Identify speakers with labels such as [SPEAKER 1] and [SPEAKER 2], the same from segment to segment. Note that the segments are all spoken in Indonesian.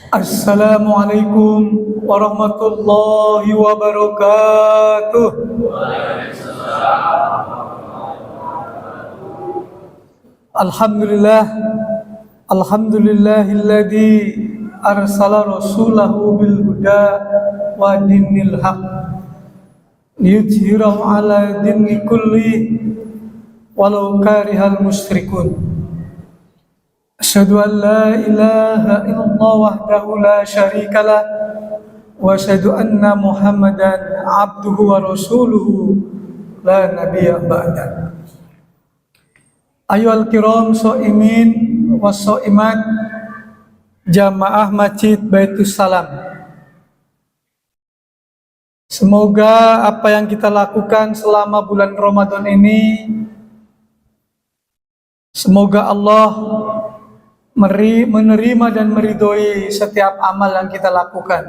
[SPEAKER 1] Assalamualaikum warahmatullahi wabarakatuh. Alhamdulillah, alhamdulillahilladzi arsala rasulahu bil huda wa dinil haq liyudhhirahu ala dini kulli walau karihal musyrikun. Asyhadu an la ilaha illallah wahdahu la syarikalah wa asyhadu anna Muhammadan abduhu wa rasuluhu la nabiyya ba'da. Ayyuhal kiram shaimin wa shaimat jamaah Masjid Baitus Salam. Semoga apa yang kita lakukan selama bulan Ramadan ini, semoga Allah menerima dan meridhoi setiap amal yang kita lakukan.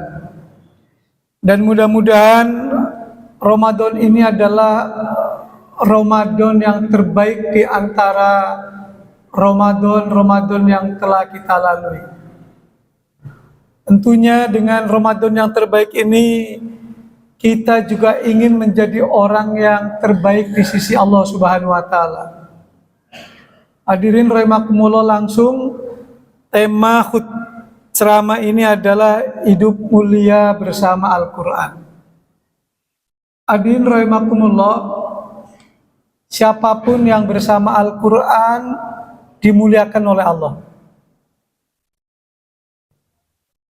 [SPEAKER 1] Dan mudah-mudahan Ramadan ini adalah Ramadan yang terbaik di antara Ramadan yang telah kita lalui. Tentunya dengan Ramadan yang terbaik ini, kita juga ingin menjadi orang yang terbaik di sisi Allah Subhanahu wa Ta'ala. Hadirin rahimakumullah, langsung tema ceramah ini adalah hidup mulia bersama Al-Quran. Hadirin rahimakumullah, siapapun yang bersama Al-Quran dimuliakan oleh Allah.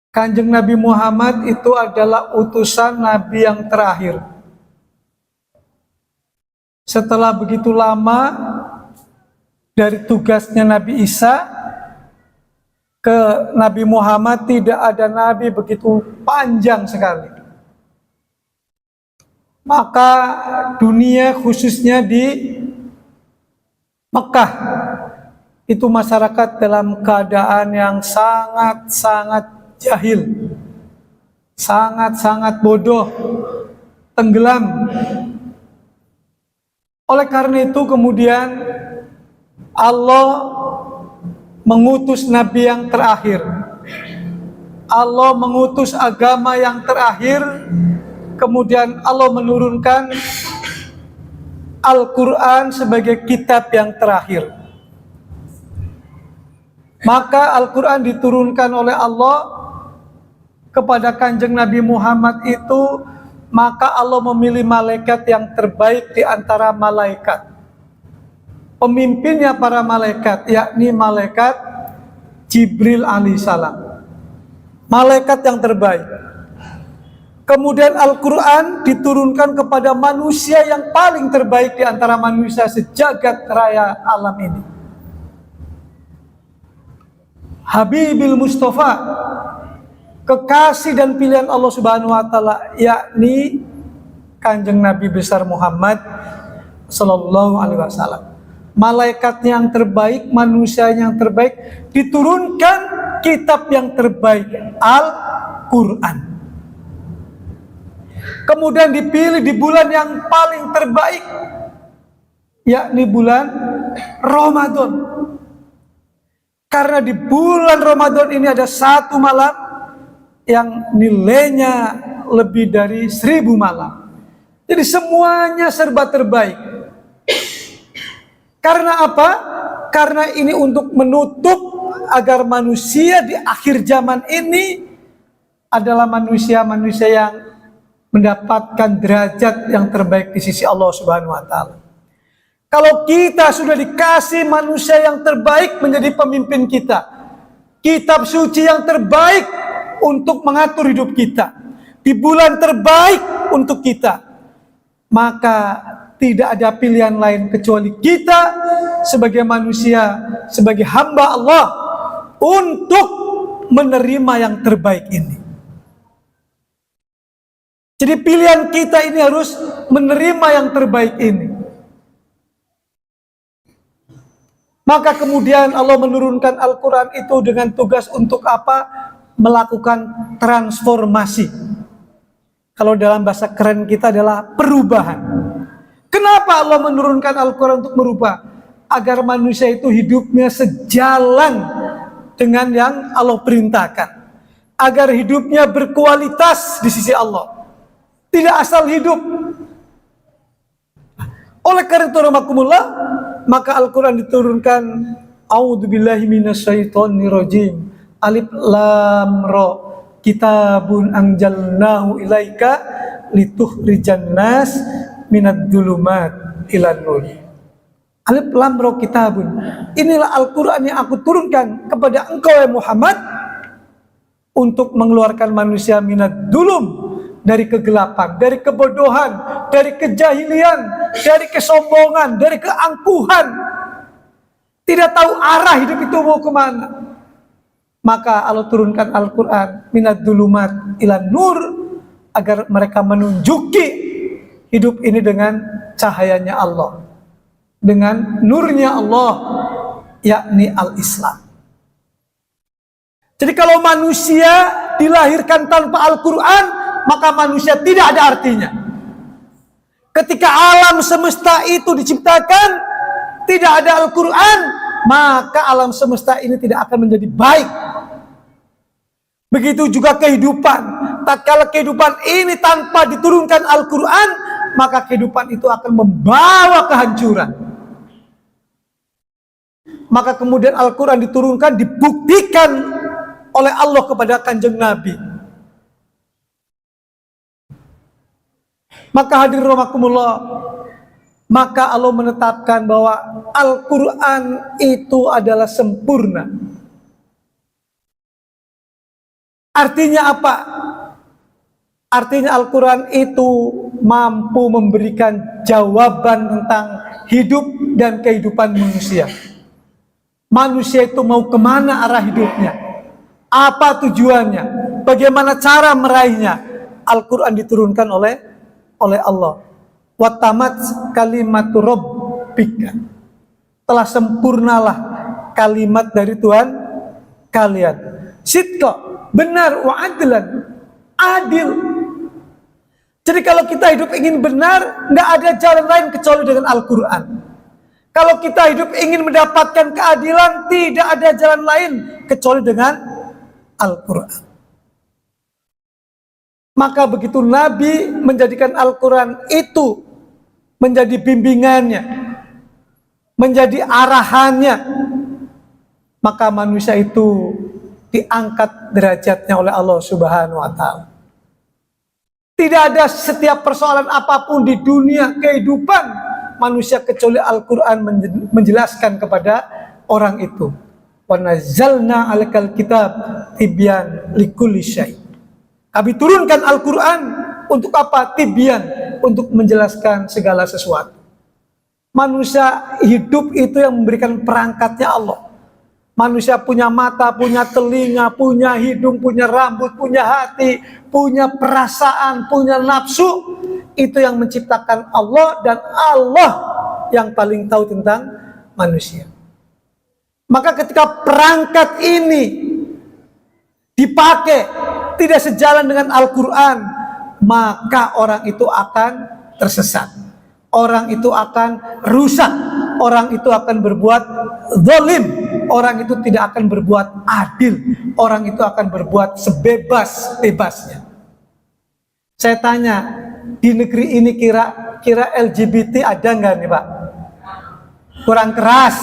[SPEAKER 1] Kanjeng Nabi Muhammad itu adalah utusan Nabi yang terakhir. Setelah begitu lama dari tugasnya Nabi Isa ke Nabi Muhammad, tidak ada Nabi begitu panjang sekali. Maka dunia, khususnya di Mekah, itu masyarakat dalam keadaan yang sangat-sangat jahil, sangat-sangat bodoh, tenggelam. Oleh karena itu kemudian Allah mengutus Nabi yang terakhir. Allah mengutus agama yang terakhir. Kemudian Allah menurunkan Al-Quran sebagai kitab yang terakhir. Maka Al-Quran diturunkan oleh Allah kepada Kanjeng Nabi Muhammad itu, maka Allah memilih malaikat yang terbaik di antara malaikat. Pemimpinnya para malaikat, yakni malaikat Jibril alaihissalam, malaikat yang terbaik. Kemudian Al-Quran diturunkan kepada manusia yang paling terbaik di antara manusia sejagat raya alam ini, Habibil Mustafa, kekasih dan pilihan Allah Subhanahu wa Ta'ala, yakni Kanjeng Nabi besar Muhammad Sallallahu Alaihi Wasallam. Malaikat yang terbaik, manusia yang terbaik, diturunkan kitab yang terbaik, Al-Quran. Kemudian dipilih di bulan yang paling terbaik, yakni bulan Ramadan. Karena di bulan Ramadan ini ada satu malam yang nilainya lebih dari 1000 malam. Jadi semuanya serba terbaik. Karena apa? Karena ini untuk menutup agar manusia di akhir zaman ini adalah manusia-manusia yang mendapatkan derajat yang terbaik di sisi Allah Subhanahu wa Ta'ala. Kalau kita sudah dikasih manusia yang terbaik menjadi pemimpin kita, kitab suci yang terbaik untuk mengatur hidup kita, di bulan terbaik untuk kita, maka tidak ada pilihan lain kecuali kita sebagai manusia, sebagai hamba Allah, untuk menerima yang terbaik ini. Jadi pilihan kita ini harus menerima yang terbaik ini. Maka kemudian Allah menurunkan Al-Quran itu dengan tugas untuk apa? Melakukan transformasi. Kalau dalam bahasa keren kita adalah perubahan. Kenapa Allah menurunkan Al-Quran untuk merubah? Agar manusia itu hidupnya sejalan dengan yang Allah perintahkan. Agar hidupnya berkualitas di sisi Allah. Tidak asal hidup. Oleh karena itu, rahmakumullah, maka Al-Quran diturunkan, A'udzubillahi minasyaitonirrajim, Alif Lam Ra, kitabun anjalnahu ilaika litukhrijan nas minad dulumat ilan nur. Alif Lam Ra kitabun. Inilah Al-Quran yang aku turunkan kepada engkau ya Muhammad untuk mengeluarkan manusia minad dulum, dari kegelapan, dari kebodohan, dari kejahilian, dari kesombongan, dari keangkuhan. Tidak tahu arah hidup itu mau kemana. Maka Allah turunkan Al-Quran minad dulumat ilan nur, agar mereka menunjuki hidup ini dengan cahayanya Allah, dengan nurnya Allah, yakni Al-Islam. Jadi kalau manusia dilahirkan tanpa Al-Quran, maka manusia tidak ada artinya. Ketika alam semesta itu diciptakan, tidak ada Al-Quran, maka alam semesta ini tidak akan menjadi baik. Begitu juga kehidupan. Tatkala kehidupan ini tanpa diturunkan Al-Quran, maka kehidupan itu akan membawa kehancuran. Maka kemudian Al-Quran diturunkan, dibuktikan oleh Allah kepada Kanjeng Nabi. Maka hadirin rahimakumullah, maka Allah menetapkan bahwa Al-Quran itu adalah sempurna. Artinya apa? Artinya Al-Quran itu mampu memberikan jawaban tentang hidup dan kehidupan manusia. Manusia itu mau kemana arah hidupnya? Apa tujuannya? Bagaimana cara meraihnya? Al-Quran diturunkan oleh Allah. Watamat kalimatu rabbika, telah sempurnalah kalimat dari Tuhan kalian. Sidqa, benar, wa adlan, adil. Jadi kalau kita hidup ingin benar, nggak ada jalan lain kecuali dengan Al-Quran. Kalau kita hidup ingin mendapatkan keadilan, tidak ada jalan lain kecuali dengan Al-Quran. Maka begitu Nabi menjadikan Al-Quran itu menjadi bimbingannya, menjadi arahannya, maka manusia itu diangkat derajatnya oleh Allah Subhanahu wa Ta'ala. Tidak ada setiap persoalan apapun di dunia kehidupan manusia kecuali Al-Quran menjelaskan kepada orang itu. Wa nazzalna 'alaikal kitab tibyan likulli syai'. Kami turunkan Al-Quran untuk apa? Tibyan, untuk menjelaskan segala sesuatu. Manusia hidup itu yang memberikan perangkatnya Allah. Manusia punya mata, punya telinga, punya hidung, punya rambut, punya hati, punya perasaan, punya nafsu. Itu yang menciptakan Allah, dan Allah yang paling tahu tentang manusia. Maka ketika perangkat ini dipakai tidak sejalan dengan Al-Quran, maka orang itu akan tersesat. Orang itu akan rusak. Orang itu akan berbuat zalim. Orang itu tidak akan berbuat adil. Orang itu akan berbuat sebebas-bebasnya. Saya tanya, di negeri ini kira LGBT ada nggak nih Pak? Kurang keras?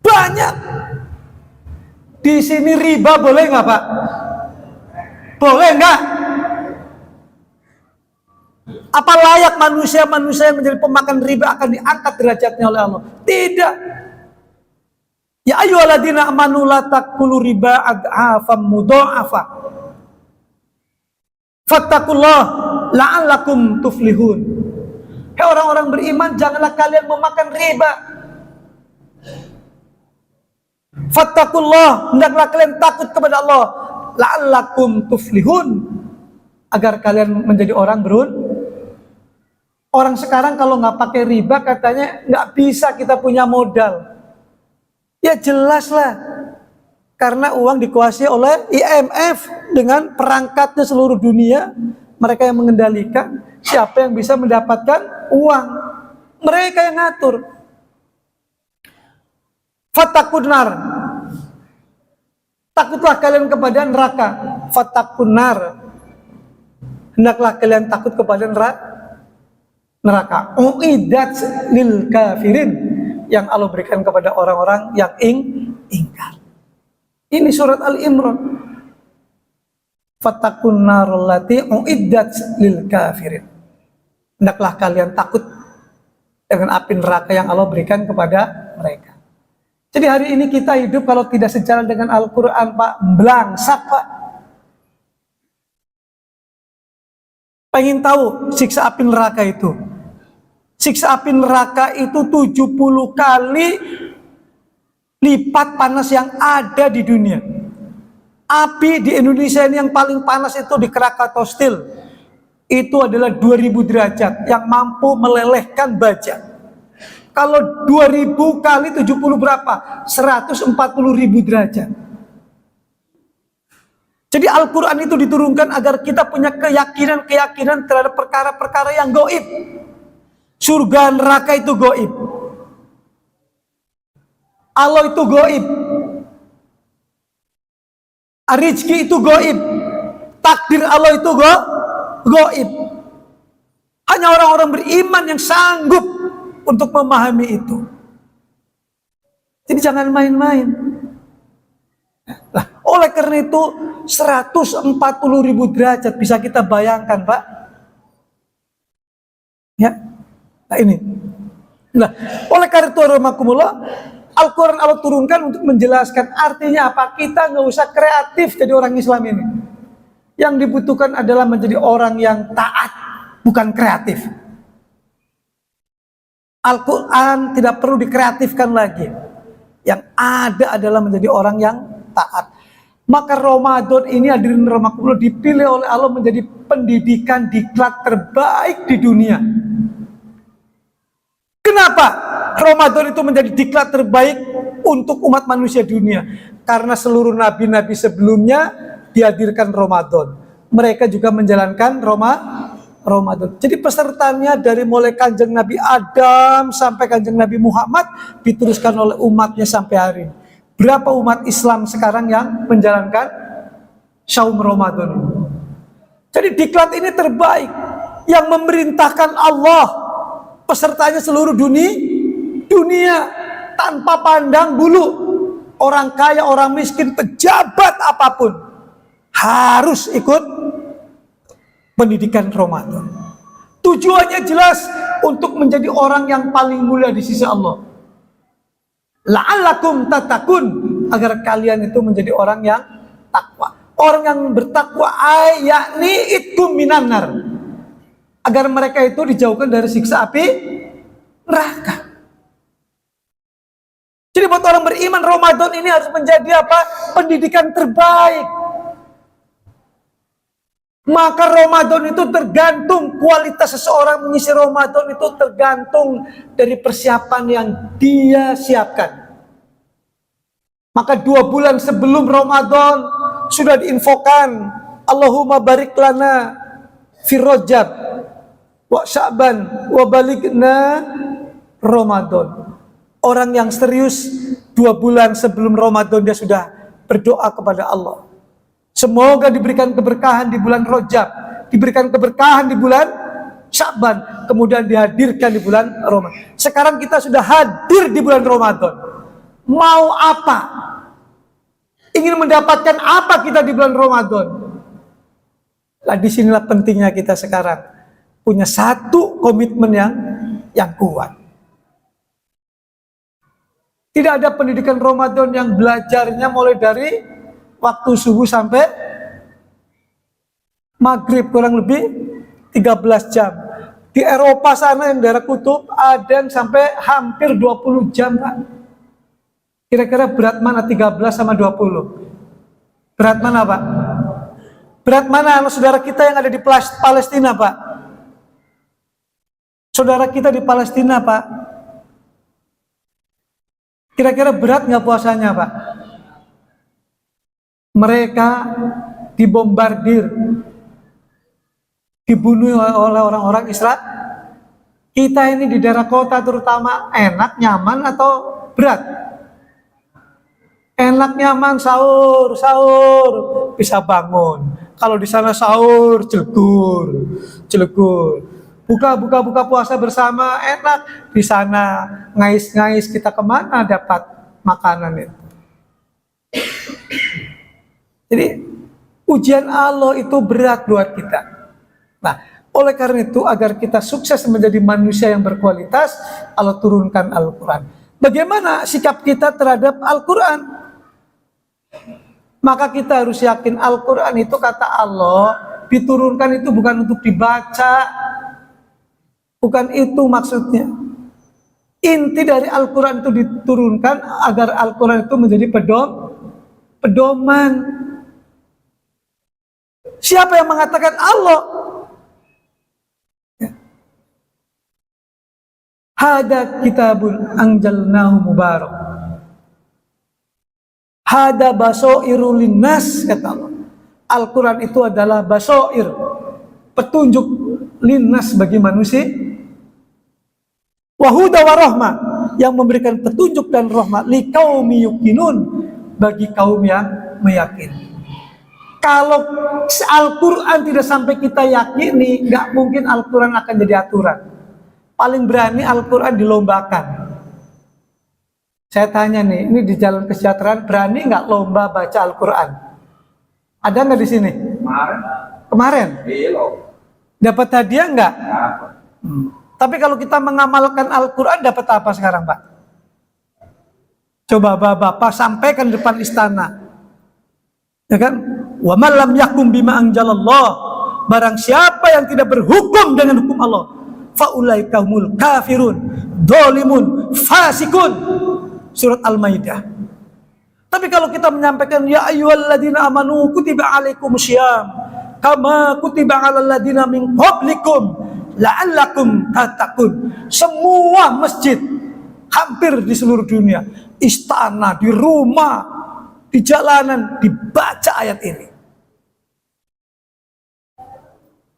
[SPEAKER 1] Banyak. Di sini riba boleh nggak Pak? Boleh nggak? Apa layak manusia-manusia yang menjadi pemakan riba akan diangkat derajatnya oleh Allah? Tidak. Ya ayyuhalladzina amanu la taqulu riba ad'afam mudha'afa. Fattaqullah la'allakum tuflihun. Hai orang-orang beriman, janganlah kalian memakan riba. Fattaqullah, hendaklah kalian takut kepada Allah, la'allakum tuflihun, agar kalian menjadi orang beruntung. Orang sekarang kalau nggak pakai riba katanya nggak bisa kita punya modal. Ya jelas lah, Karena uang dikuasai oleh IMF dengan perangkatnya seluruh dunia, mereka yang mengendalikan siapa yang bisa mendapatkan uang. Mereka yang ngatur. Fatakunar, takutlah kalian kepada neraka. Fatakunar, hendaklah kalian takut kepada neraka. Uiddat lil kafirin, yang Allah berikan kepada orang-orang yang ingkar. Ini surat Al-Imran. Fattaqun narul lati uiddat lil kafirin. Hendaklah kalian takut dengan api neraka yang Allah berikan kepada mereka. Jadi hari ini kita hidup kalau tidak sejalan dengan Al-Quran, Pak, belangsak, Pak. Pengen tahu siksa api neraka itu? Siksa api neraka itu 70 kali lipat panas yang ada di dunia. Api di Indonesia ini yang paling panas itu di Krakatau Steel. Itu adalah 2000 derajat yang mampu melelehkan baja. Kalau 2000 kali 70 berapa? 140.000 derajat. Jadi Al-Quran itu diturunkan agar kita punya keyakinan terhadap perkara-perkara yang gaib. Surga neraka itu gaib. Allah itu gaib. Rizki itu gaib. Takdir Allah itu gaib. Hanya orang-orang beriman yang sanggup untuk memahami itu. Jadi jangan main-main. Nah, oleh karena itu 140.000 derajat bisa kita bayangkan, Pak. Ya. Nah ini. Nah, oleh karena itu rahmakumullah, Al-Quran Allah turunkan untuk menjelaskan artinya apa. Kita nggak usah kreatif jadi orang Islam ini. Yang dibutuhkan adalah menjadi orang yang taat, bukan kreatif. Al-Quran tidak perlu dikreatifkan lagi. Yang ada adalah menjadi orang yang taat. Maka Ramadan ini, hadirin rahmatullah, dipilih oleh Allah menjadi pendidikan diklat terbaik di dunia. Kenapa Ramadan itu menjadi diklat terbaik untuk umat manusia dunia? Karena seluruh nabi-nabi sebelumnya dihadirkan Ramadan. Mereka juga menjalankan Ramadan. Jadi pesertanya dari mulai kanjeng Nabi Adam sampai kanjeng Nabi Muhammad diteruskan oleh umatnya sampai hari ini. Berapa umat Islam sekarang yang menjalankan Syaum Ramadan? Jadi diklat ini terbaik, yang memerintahkan Allah, pesertanya seluruh dunia tanpa pandang bulu, orang kaya, orang miskin, pejabat apapun harus ikut pendidikan Ramadan. Tujuannya jelas, untuk menjadi orang yang paling mulia di sisi Allah. La'allakum tatakun, agar kalian itu menjadi orang yang takwa. Orang yang bertakwa yakni itkum minanar, agar mereka itu dijauhkan dari siksa api neraka. Jadi buat orang beriman, Ramadan ini harus menjadi apa? Pendidikan terbaik. Maka Ramadan itu tergantung, kualitas seseorang mengisi Ramadan itu tergantung dari persiapan yang dia siapkan. Maka 2 bulan sebelum Ramadan sudah diinfokan, Allahumma barik lana fi Rajab wa Sya'ban wa baligna Ramadan. Orang yang serius 2 bulan sebelum Ramadan dia sudah berdoa kepada Allah. Semoga diberikan keberkahan di bulan Rajab, diberikan keberkahan di bulan Sya'ban, kemudian dihadirkan di bulan Ramadan. Sekarang kita sudah hadir di bulan Ramadan. Mau apa? Ingin mendapatkan apa kita di bulan Ramadan? Nah, disinilah pentingnya kita sekarang punya satu komitmen yang kuat. Tidak ada pendidikan Ramadan yang belajarnya mulai dari waktu subuh sampai maghrib, kurang lebih 13 jam. Di Eropa sana yang daerah kutub ada yang sampai hampir 20 jam, Pak. Kira-kira berat mana 13 sama 20? Berat mana, Pak? Berat mana saudara kita yang ada di Palestina, Pak? Saudara kita di Palestina, Pak. Kira-kira berat nggak puasanya, Pak? mereka dibombardir, dibunuh oleh orang-orang Israel. Kita ini di daerah kota terutama enak, nyaman atau berat? Enak, nyaman, sahur, bisa bangun. Kalau di sana sahur, jelegur. Buka puasa bersama, enak. Di sana ngais-ngais, kita kemana dapat makanan itu? Jadi ujian Allah itu berat buat kita. Nah, oleh karena itu agar kita sukses menjadi manusia yang berkualitas, Allah turunkan Al-Quran. Bagaimana sikap kita terhadap Al-Quran? Maka kita harus yakin Al-Quran itu kata Allah diturunkan itu bukan untuk dibaca. Bukan itu maksudnya. Inti dari Al-Quran itu diturunkan agar Al-Quran itu menjadi pedoman. Siapa yang mengatakan Allah? Hada kitabun anjalnahu mubarak. Hada basoirul linnas, kata Allah. Al-Quran itu adalah basoir, petunjuk linnas bagi manusia. Wahuda warahmah, yang memberikan petunjuk dan rahmat liqaumi yuqinun, bagi kaum yang meyakini. Kalau Al-Quran tidak sampai kita yakini, nggak mungkin Al-Quran akan jadi aturan. Paling berani Al-Quran dilombakan. Saya tanya nih, ini di Jalan Kesejahteraan berani nggak lomba baca Al-Quran? Ada nggak di sini? Kemarin? Dapat hadiah nggak? Tapi kalau kita mengamalkan Al-Quran dapat apa sekarang, Pak? Coba Bapak sampaikan di depan istana. Ya kan? Wa man lam yakum bima anzalallah, barang siapa yang tidak berhukum dengan hukum Allah, faulaika humul kafirun, dzalimun, fasikun. Surat Al-Maidah. Tapi kalau kita menyampaikan ya ayyuhalladzina amanu kutiba alaikumusiyam kama kutiba alal ladzina min qablikum la'allakum tattaqun. Semua masjid hampir di seluruh dunia, istana, di rumah, di jalanan dibaca ayat ini.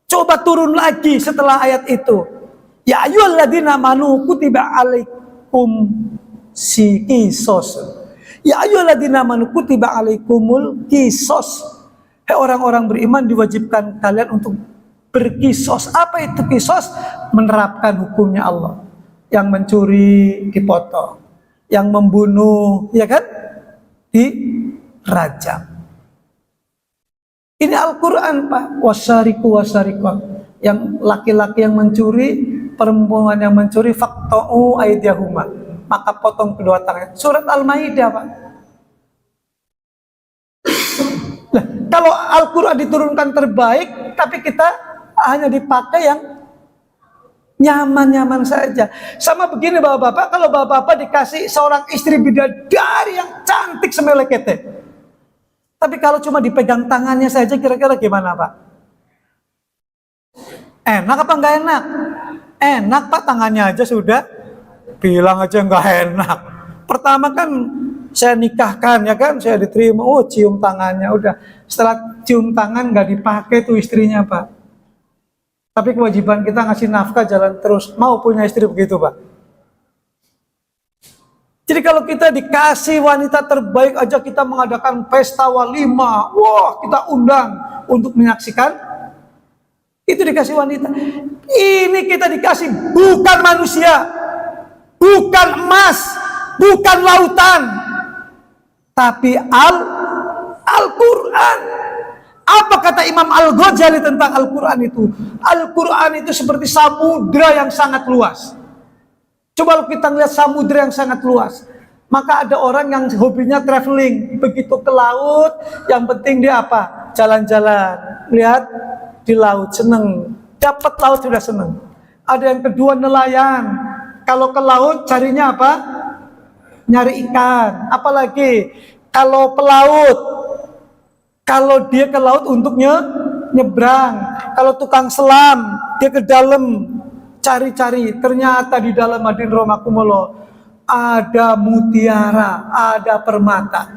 [SPEAKER 1] Coba turun lagi setelah ayat itu. Ya ayyuhalladzina amanu kutiba alaikum qisos. Ya ayyuhalladzina amanu kutiba alaikumul qisos. Hai orang-orang beriman, diwajibkan kalian untuk berkisos. Apa itu kisos? Menerapkan hukumnya Allah. Yang mencuri dipotong, yang membunuh, ya kan, dirajam. Ini Al-Quran, Pak. Wasariku. Yang laki-laki yang mencuri, perempuan yang mencuri, faqta'u aydiyahuma, maka potong kedua tangannya. Surat Al-Maidah, Pak. Nah, kalau Al-Quran diturunkan terbaik, tapi kita hanya dipakai yang nyaman-nyaman saja. Sama begini bapak-bapak, kalau bapak-bapak dikasih seorang istri bidadari yang cantik semelekete, tapi kalau cuma dipegang tangannya saja, kira-kira gimana, Pak? Enak apa enggak enak? Enak, Pak, tangannya aja sudah. Bilang aja enggak enak. Pertama kan saya nikahkan, ya kan, saya diterima, oh cium tangannya, udah. Setelah cium tangan enggak dipakai tuh istrinya, Pak. Tapi kewajiban kita ngasih nafkah jalan terus. Mau punya istri begitu, Pak? Jadi kalau kita dikasih wanita terbaik aja, kita mengadakan pesta walimah, wah, kita undang untuk menyaksikan, itu dikasih wanita. Ini kita dikasih bukan manusia, bukan emas, bukan lautan, tapi Al-Quran. Apa kata Imam Al-Ghazali tentang Al-Quran itu? Al-Quran itu seperti samudra yang sangat luas. Coba kalau kita lihat samudra yang sangat luas, maka ada orang yang hobinya traveling, begitu ke laut, yang penting dia apa? Jalan-jalan, lihat di laut, seneng, dapat laut sudah seneng. Ada yang kedua nelayan, kalau ke laut carinya apa? Nyari ikan. Apalagi kalau pelaut, kalau dia ke laut untuk nyebrang. Kalau tukang selam, dia ke dalam cari-cari, ternyata di dalam hadirin rahimakumullah ada mutiara, ada permata.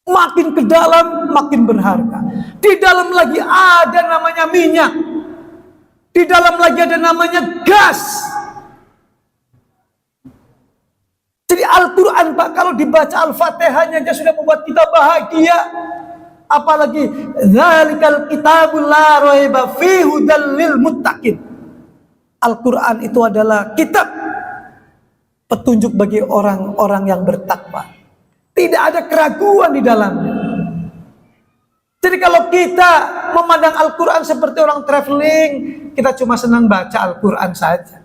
[SPEAKER 1] Makin ke dalam, makin berharga. Di dalam lagi ada namanya minyak. Di dalam lagi ada namanya gas. Jadi Al-Quran Pak, kalau dibaca Al-Fatihahnya aja sudah membuat kita bahagia. Apalagi Dzalikal kitabul la raiba fihi hudal lil muttaqin. Al-Quran itu adalah kitab petunjuk bagi orang-orang yang bertakwa. Tidak ada keraguan di dalamnya. Jadi kalau kita memandang Al-Quran seperti orang traveling, kita cuma senang baca Al-Quran saja.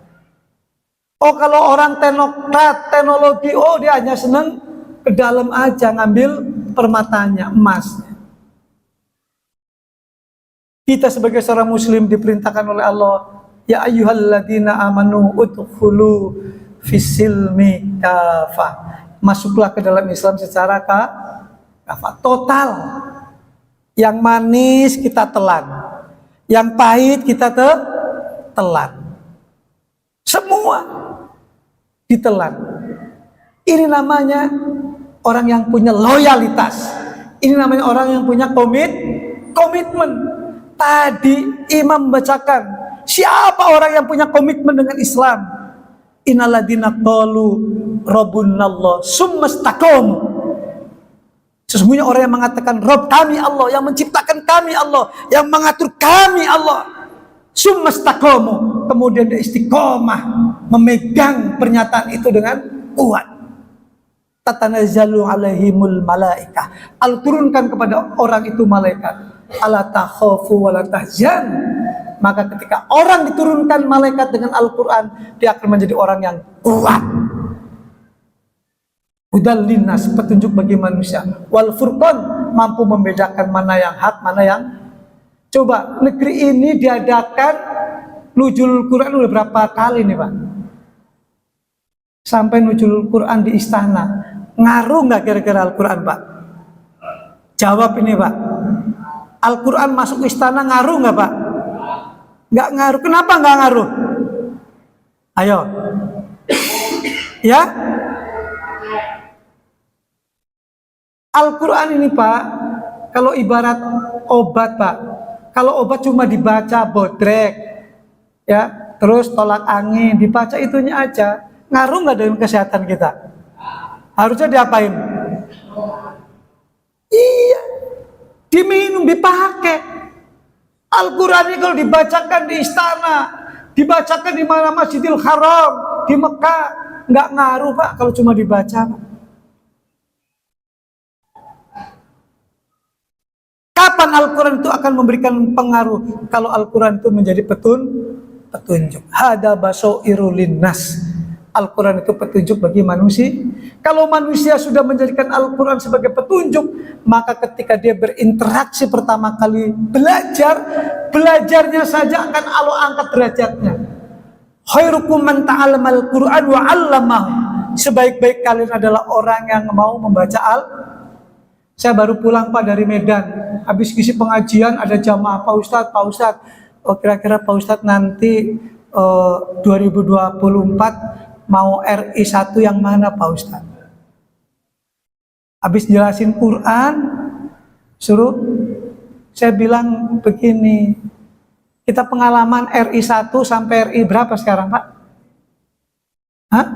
[SPEAKER 1] Oh kalau orang teknokrat, teknologi, oh dia hanya senang ke dalam aja ngambil permatanya, emasnya. Kita sebagai seorang muslim diperintahkan oleh Allah, ya ayyuhalladzina amanu udkhulu fisilmi kafah. Masuklah ke dalam Islam secara kafah, total. Yang manis kita telan, yang pahit kita telan. Semua ditelan. Ini namanya orang yang punya loyalitas. Ini namanya orang yang punya komitmen. Tadi imam membacakan, siapa orang yang punya komitmen dengan Islam? Innalladzina qalu rabbunallah summastaqamu. Sesungguhnya orang yang mengatakan Rabb kami Allah, yang menciptakan kami Allah, yang mengatur kami Allah, summastaqamu, kemudian dia istiqomah memegang pernyataan itu dengan kuat. Tatanazzalu alaihimul malaikah, Al-turunkan kepada orang itu malaikat, ala takhafu wala tahzan. Maka ketika orang diturunkan malaikat dengan Al-Quran, dia akan menjadi orang yang kuat. Hudal linnas, petunjuk bagi manusia. Wal furqan, mampu membedakan mana yang hak, mana yang. Coba negeri ini diadakan nuzul Quran udah berapa kali nih Pak? Sampai nuzul Quran di istana, ngaruh nggak kira-kira Al-Quran Pak? Jawab ini Pak. Al-Quran masuk istana ngaruh nggak Pak? Nggak ngaruh. Kenapa nggak ngaruh? Ayo. Ya? Al-Quran ini Pak, kalau ibarat obat Pak, kalau obat cuma dibaca bodrek, ya, terus tolak angin, dibaca itunya aja, ngaruh nggak dengan kesehatan kita? Harusnya diapain? Iya, diminum, dipakai. Al-Quran ini kalau dibacakan di istana, dibacakan di mana Masjidil Haram, di Mekah, nggak ngaruh Pak kalau cuma dibaca Pak. Kapan Al-Quran itu akan memberikan pengaruh? Kalau Al-Quran itu menjadi petunjuk. Hada basairu linnas. Al-Quran itu petunjuk bagi manusia. Kalau manusia sudah menjadikan Al-Quran sebagai petunjuk, maka ketika dia berinteraksi pertama kali belajarnya saja akan Allah angkat derajatnya. Khairukum man ta'allamal Qur'an wa 'allamahu. Sebaik-baik kalian adalah orang yang mau membaca Saya baru pulang Pak dari Medan. Habis ngisi pengajian ada jamaah Pak Ustadz. Oh, kira-kira Pak Ustadz nanti 2024 mau RI 1 yang mana Pak Ustadz? Habis jelasin Quran, saya bilang begini, kita pengalaman RI 1 sampai RI berapa sekarang Pak? Hah?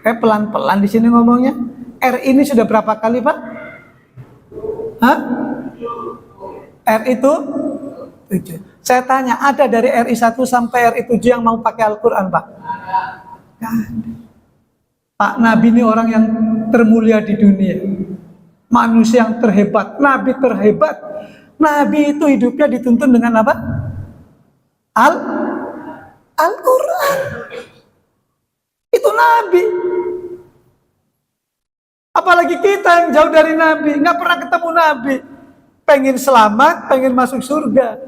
[SPEAKER 1] Kayak pelan-pelan di sini ngomongnya. RI ini sudah berapa kali Pak? Hah? RI itu 7. Saya tanya, ada dari RI 1 sampai RI 7 yang mau pakai Al-Quran Pak? Gak ada. Pak Nabi ini orang yang termulia di dunia, manusia yang terhebat, Nabi terhebat. Nabi itu hidupnya dituntun dengan apa? Al-Quran. Itu Nabi. Apalagi kita yang jauh dari Nabi, nggak pernah ketemu Nabi, pengen selamat, pengen masuk surga.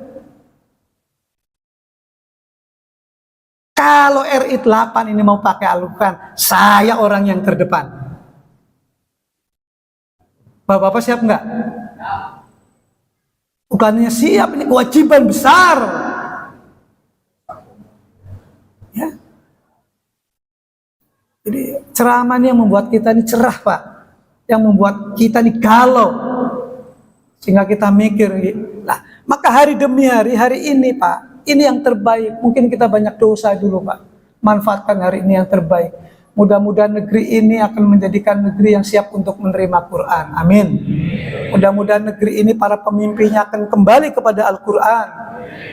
[SPEAKER 1] Kalau RI 8 ini mau pakai Al-Quran, saya orang yang terdepan. Bapak-bapak siap nggak? Bukannya siap, ini kewajiban besar. Ya. Jadi ceramah ini yang membuat kita ini cerah Pak. yang membuat kita nih galau, sehingga kita mikir. Nah, maka hari demi hari ini Pak, ini yang terbaik. Mungkin kita banyak dosa dulu Pak, manfaatkan hari ini yang terbaik. Mudah-mudahan negeri ini akan menjadikan negeri yang siap untuk menerima Quran. Amin. Mudah-mudahan negeri ini para pemimpinnya akan kembali kepada Al-Quran.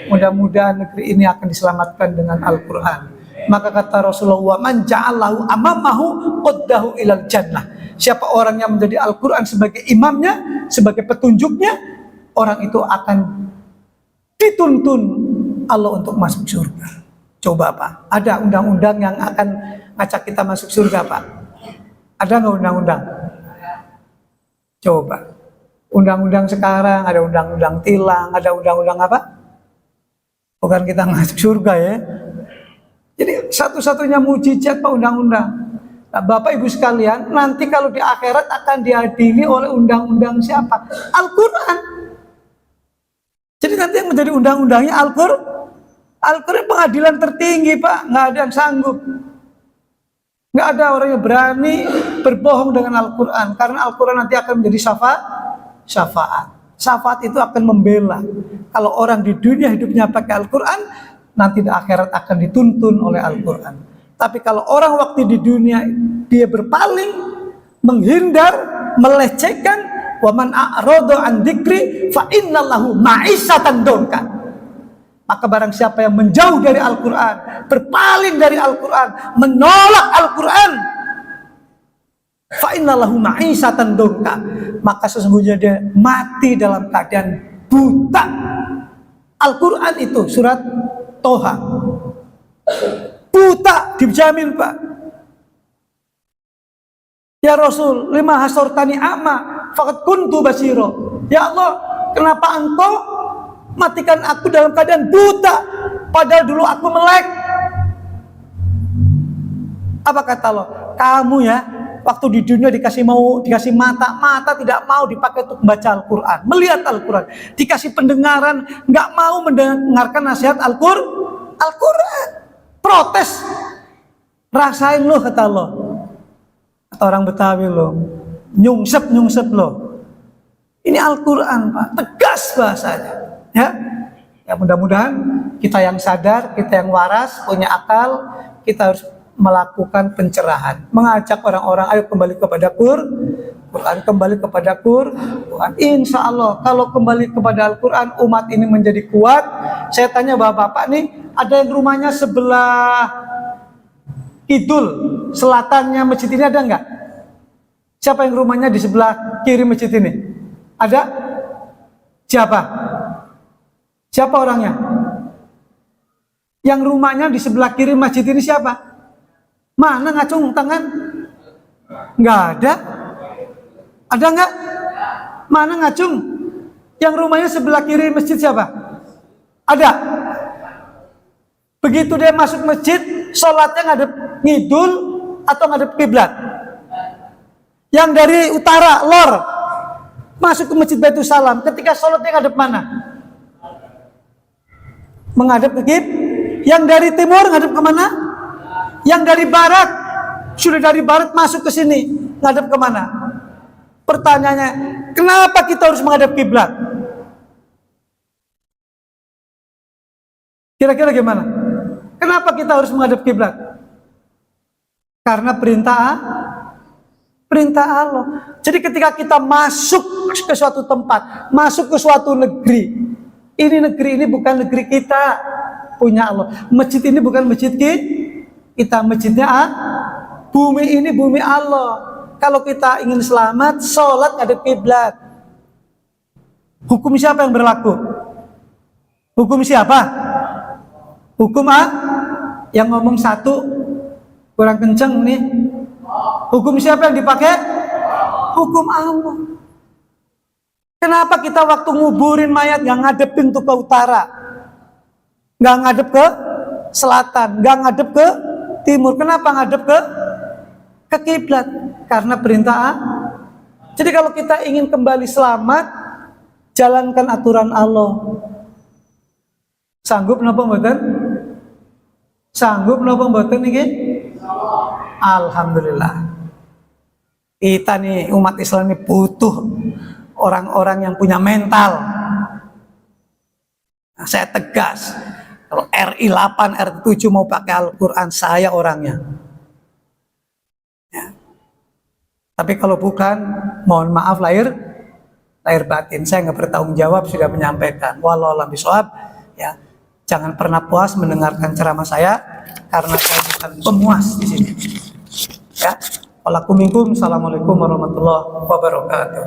[SPEAKER 1] Mudah-mudahan negeri ini akan diselamatkan dengan Al-Quran. Maka kata Rasulullah, man ja'allahu amamahu qaddahu ilal jannah. Siapa orang yang menjadi Al-Quran sebagai imamnya, sebagai petunjuknya, orang itu akan dituntun Allah untuk masuk surga. Coba Pak, ada undang-undang yang akan ngajak kita masuk surga Pak? Ada nggak undang-undang? Coba. Undang-undang sekarang, ada undang-undang tilang, ada undang-undang apa? Bukan kita masuk surga ya. Jadi satu-satunya mujizat Pak undang-undang. Nah, Bapak Ibu sekalian, nanti kalau di akhirat akan diadili oleh undang-undang siapa? Al-Quran. Jadi nanti yang menjadi undang-undangnya Al-Quran. Al-Quran pengadilan tertinggi Pak, nggak ada yang sanggup. Nggak ada orang yang berani berbohong dengan Al-Quran, karena Al-Quran nanti akan menjadi syafaat. Syafaat itu akan membela. Kalau orang di dunia hidupnya pakai Al-Quran, nanti di akhirat akan dituntun oleh Al-Quran. Tapi kalau orang waktu di dunia dia berpaling, menghindar, melecehkan, wa man a'rada an dzikri fa innallahu ma'isatan donka. Maka barang siapa yang menjauh dari Al-Quran, berpaling dari Al-Quran, menolak Al-Quran, fa innalahu ma'isatan donka, maka sesungguhnya dia mati dalam keadaan buta. Al-Quran itu surat Toha, buta dijamin Pak. Ya Rasul, lima hasortani ama faqad kuntu basiro. Ya Allah, kenapa engkau matikan aku dalam keadaan buta, padahal dulu aku melek? Apa kata Allah? Kamu ya, waktu di dunia dikasih mata tidak mau dipakai untuk membaca Al-Quran, melihat Al-Quran. Dikasih pendengaran, nggak mau mendengarkan nasihat Al-Quran. Protes. Rasain lo, kata Allah. Kata orang Betawi lo, nyungsep lo. Ini Al-Quran Pak, tegas bahasanya. Ya, mudah-mudahan kita yang sadar, kita yang waras, punya akal, kita harus melakukan pencerahan, mengajak orang-orang ayo kembali kepada Quran, kembali kepada Quran. Insya Allah kalau kembali kepada Al-Quran, umat ini menjadi kuat. Saya tanya bapak-bapak nih, ada yang rumahnya sebelah kidul, selatannya masjid ini ada nggak? Siapa yang rumahnya di sebelah kiri masjid ini? Ada? Siapa? Siapa orangnya? Yang rumahnya di sebelah kiri masjid ini siapa? Mana ngacung tangan? Nggak ada. Ada nggak? Mana ngacung? Yang rumahnya sebelah kiri masjid siapa? Ada. Begitu dia masuk masjid, sholatnya ngadep ngidul atau ngadep kiblat? Yang dari utara, lor, masuk ke masjid Baitul Salam, ketika sholatnya ngadep mana? Menghadap ke kiblat. Yang dari timur ngadep kemana? Yang dari barat, sudah dari barat masuk ke sini, ngadep kemana? Pertanyaannya, kenapa kita harus menghadap kiblat? Kira-kira gimana? Kenapa kita harus menghadap kiblat? Karena perintah Allah. Jadi ketika kita masuk ke suatu tempat, masuk ke suatu negeri, negeri ini bukan negeri kita, punya Allah. Masjid ini bukan masjid kita, masjidnya bumi ini bumi Allah. Kalau kita ingin selamat, sholat ngadep kiblat. Hukum siapa yang berlaku? Hukum siapa? Hukum yang ngomong satu kurang kenceng nih. Hukum siapa yang dipakai? Hukum Allah. Kenapa kita waktu nguburin mayat nggak ngadepin tuh ke utara, nggak ngadep ke selatan, nggak ngadep ke timur? Kenapa ngadep ke kiblat? Karena perintah. Jadi kalau kita ingin kembali selamat, jalankan aturan Allah. Sanggup napa mboten? Sanggup napa mboten niki? Alhamdulillah. Kita nih umat Islam ini butuh orang-orang yang punya mental. Nah, saya tegas, kalau RI 8, RI 7 mau pakai Al-Quran, saya orangnya. Ya. Tapi kalau bukan, mohon maaf lahir batin. Saya nggak bertanggung jawab, sudah menyampaikan. Wallahu a'lam bishawab. Ya, jangan pernah puas mendengarkan ceramah saya, karena saya bukan pemuas di sini. Ya, Assalamualaikum warahmatullahi wabarakatuh.